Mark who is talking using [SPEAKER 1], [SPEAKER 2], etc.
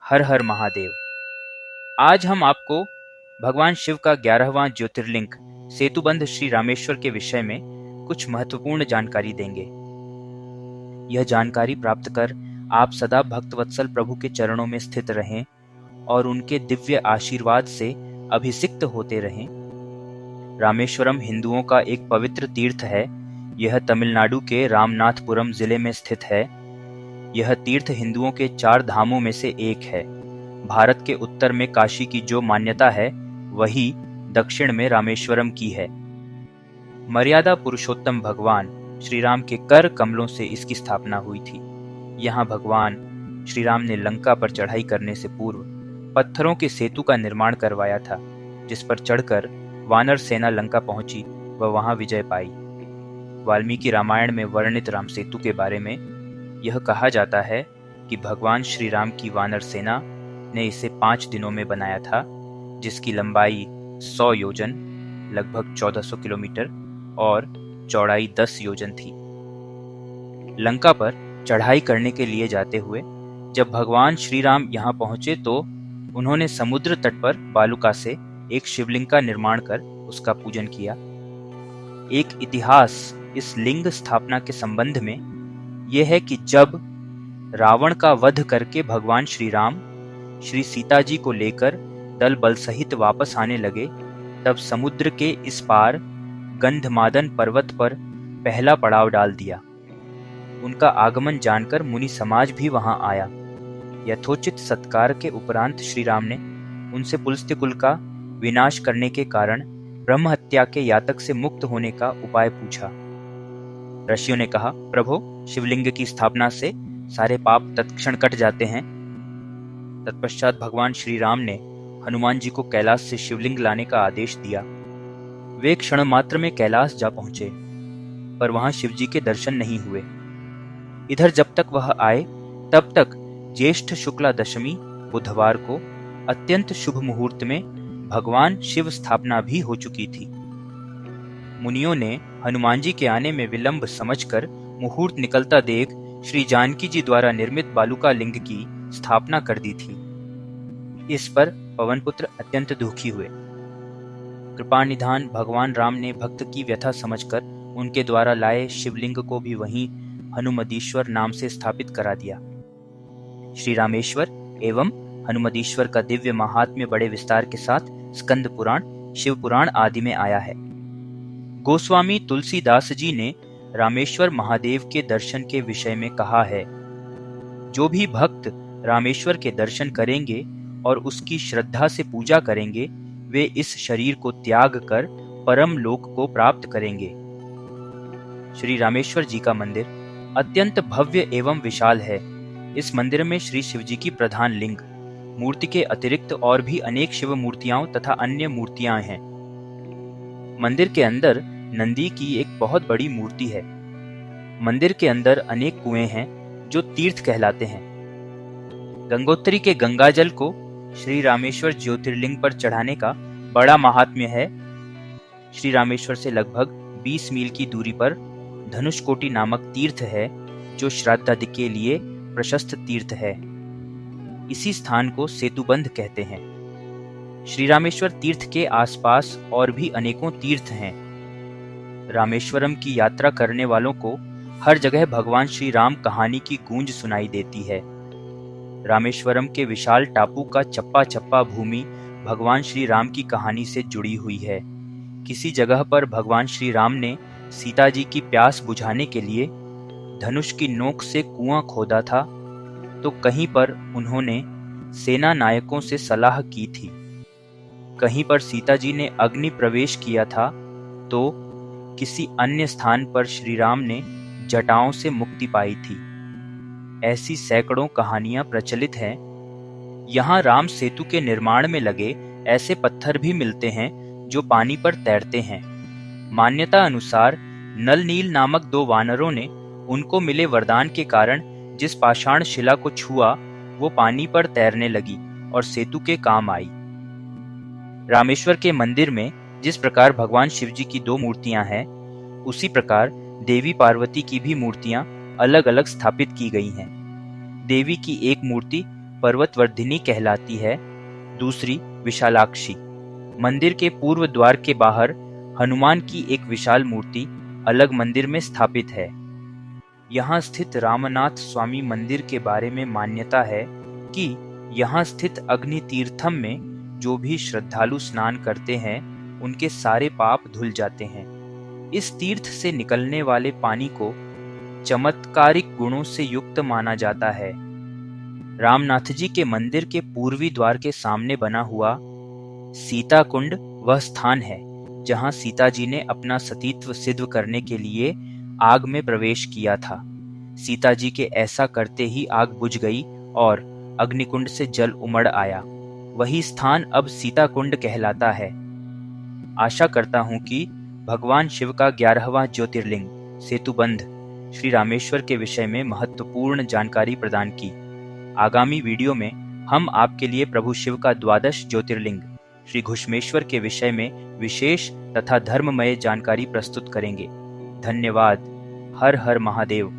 [SPEAKER 1] हर हर महादेव। आज हम आपको भगवान शिव का 11वां ज्योतिर्लिंग सेतुबंध श्री रामेश्वर के विषय में कुछ महत्वपूर्ण जानकारी देंगे। यह जानकारी प्राप्त कर आप सदा भक्तवत्सल प्रभु के चरणों में स्थित रहें और उनके दिव्य आशीर्वाद से अभिषिक्त होते रहें। रामेश्वरम हिंदुओं का एक पवित्र तीर्थ है। यह तमिलनाडु के रामनाथपुरम जिले में स्थित है। यह तीर्थ हिंदुओं के 4 धामों में से एक है। भारत के उत्तर में काशी की जो मान्यता है, वही दक्षिण में रामेश्वरम की है। मर्यादा पुरुषोत्तम भगवान श्री राम के कर कमलों से इसकी स्थापना हुई थी। यहाँ भगवान श्री राम ने लंका पर चढ़ाई करने से पूर्व पत्थरों के सेतु का निर्माण करवाया था, जिस पर चढ़कर वानर सेना लंका पहुंची व वहां विजय पाई। वाल्मीकि रामायण में वर्णित राम सेतु के बारे में यह कहा जाता है कि भगवान श्री राम की वानर सेना ने इसे 5 दिनों में बनाया था, जिसकी लंबाई 100 योजन लगभग 1400 किलोमीटर और चौड़ाई 10 योजन थी। लंका पर चढ़ाई करने के लिए जाते हुए जब भगवान श्री राम यहाँ पहुंचे तो उन्होंने समुद्र तट पर बालुका से एक शिवलिंग का निर्माण कर उसका पूजन किया। एक इतिहास इस लिंग स्थापना के संबंध में यह है कि जब रावण का वध करके भगवान श्री राम श्री सीता जी को लेकर दल बल सहित वापस आने लगे, तब समुद्र के इस पार गंधमादन पर्वत पर पहला पड़ाव डाल दिया। उनका आगमन जानकर मुनि समाज भी वहां आया। यथोचित सत्कार के उपरांत श्री राम ने उनसे पुलस्त्य कुल का विनाश करने के कारण ब्रह्म हत्या के यातक से मुक्त होने का उपाय पूछा। ऋषियों ने कहा, प्रभो, शिवलिंग की स्थापना से सारे पाप तत्क्षण कट जाते हैं। तत्पश्चात भगवान श्री राम ने हनुमान जी को कैलाश से शिवलिंग लाने का आदेश दिया। वे क्षण मात्र में कैलाश जा पहुंचे, पर वहां शिवजी के दर्शन नहीं हुए। इधर जब तक वह आए तब तक ज्येष्ठ शुक्ला दशमी बुधवार को अत्यंत शुभ मुहूर्त में भगवान शिव स्थापना भी हो चुकी थी। मुनियों ने हनुमान जी के आने में विलंब समझकर मुहूर्त निकलता देख श्री जानकी जी द्वारा निर्मित बालुका लिंग की स्थापना कर दी थी। इस पर पवनपुत्र अत्यंत दुखी हुए। कृपा निधान भगवान राम ने भक्त की व्यथा समझकर उनके द्वारा लाए शिवलिंग को भी वहीं हनुमदीश्वर नाम से स्थापित करा दिया। श्री रामेश्वर एवं हनुमदीश्वर का दिव्य महात्म्य बड़े विस्तार के साथ स्कंद पुराण, शिव पुराण आदि में आया है। गोस्वामी तुलसीदास जी ने रामेश्वर महादेव के दर्शन के विषय में कहा है, जो भी भक्त रामेश्वर के दर्शन करेंगे और उसकी श्रद्धा से पूजा करेंगे, वे इस शरीर को त्याग कर परम लोक को प्राप्त करेंगे। श्री रामेश्वर जी का मंदिर अत्यंत भव्य एवं विशाल है। इस मंदिर में श्री शिवजी की प्रधान लिंग मूर्ति के अतिरिक्त और भी अनेक शिव मूर्तियां तथा अन्य मूर्तियां हैं। मंदिर के अंदर नंदी की एक बहुत बड़ी मूर्ति है। मंदिर के अंदर अनेक कुएं हैं जो तीर्थ कहलाते हैं। गंगोत्री के गंगाजल को श्री रामेश्वर ज्योतिर्लिंग पर चढ़ाने का बड़ा महात्म्य है। श्री रामेश्वर से लगभग 20 मील की दूरी पर धनुषकोटि नामक तीर्थ है, जो श्राद्धादि के लिए प्रशस्त तीर्थ है। इसी स्थान को सेतुबंध कहते हैं। श्री रामेश्वर तीर्थ के आसपास और भी अनेकों तीर्थ हैं। रामेश्वरम की यात्रा करने वालों को हर जगह भगवान श्री राम कहानी की गूंज सुनाई देती है। रामेश्वरम के विशाल टापू का चप्पा चप्पा भूमि भगवान श्री राम की कहानी से जुड़ी हुई है। किसी जगह पर भगवान श्री राम ने सीता जी की प्यास बुझाने के लिए धनुष की नोक से कुआं खोदा था, तो कहीं पर उन्होंने सेना नायकों से सलाह की थी। कहीं पर सीता जी ने अग्नि प्रवेश किया था, तो किसी अन्य स्थान पर श्री राम ने जटाओं से मुक्ति पाई थी। ऐसी सैकड़ों कहानियां प्रचलित हैं। यहाँ राम सेतु के निर्माण में लगे ऐसे पत्थर भी मिलते हैं जो पानी पर तैरते हैं। मान्यता अनुसार नल नील नामक 2 वानरों ने उनको मिले वरदान के कारण जिस पाषाण शिला को छुआ, वो पानी पर तैरने लगी और सेतु के काम आई। रामेश्वर के मंदिर में जिस प्रकार भगवान शिवजी की 2 मूर्तियां हैं, उसी प्रकार देवी पार्वती की भी मूर्तियां अलग अलग स्थापित की गई हैं। देवी की एक मूर्ति पर्वतवर्धिनी कहलाती है, दूसरी विशालाक्षी। मंदिर के पूर्व द्वार के बाहर हनुमान की एक विशाल मूर्ति अलग मंदिर में स्थापित है। यहाँ स्थित रामनाथ स्वामी मंदिर के बारे में मान्यता है कि यहाँ स्थित अग्नि तीर्थम में जो भी श्रद्धालु स्नान करते हैं उनके सारे पाप धुल जाते हैं। इस तीर्थ से निकलने वाले पानी को चमत्कारिक गुणों से युक्त माना जाता है। रामनाथ जी के मंदिर के पूर्वी द्वार के सामने बना हुआ सीता कुंड वह स्थान है जहां सीता जी ने अपना सतीत्व सिद्ध करने के लिए आग में प्रवेश किया था। सीता जी के ऐसा करते ही आग बुझ गई और अग्निकुंड से जल उमड़ आया। वही स्थान अब सीता कुंड कहलाता है। आशा करता हूं कि भगवान शिव का 11वां ज्योतिर्लिंग सेतुबंध श्री रामेश्वर के विषय में महत्वपूर्ण जानकारी प्रदान की। आगामी वीडियो में हम आपके लिए प्रभु शिव का 12 ज्योतिर्लिंग श्री घुश्मेश्वर के विषय में विशेष तथा धर्ममय जानकारी प्रस्तुत करेंगे। धन्यवाद। हर हर महादेव।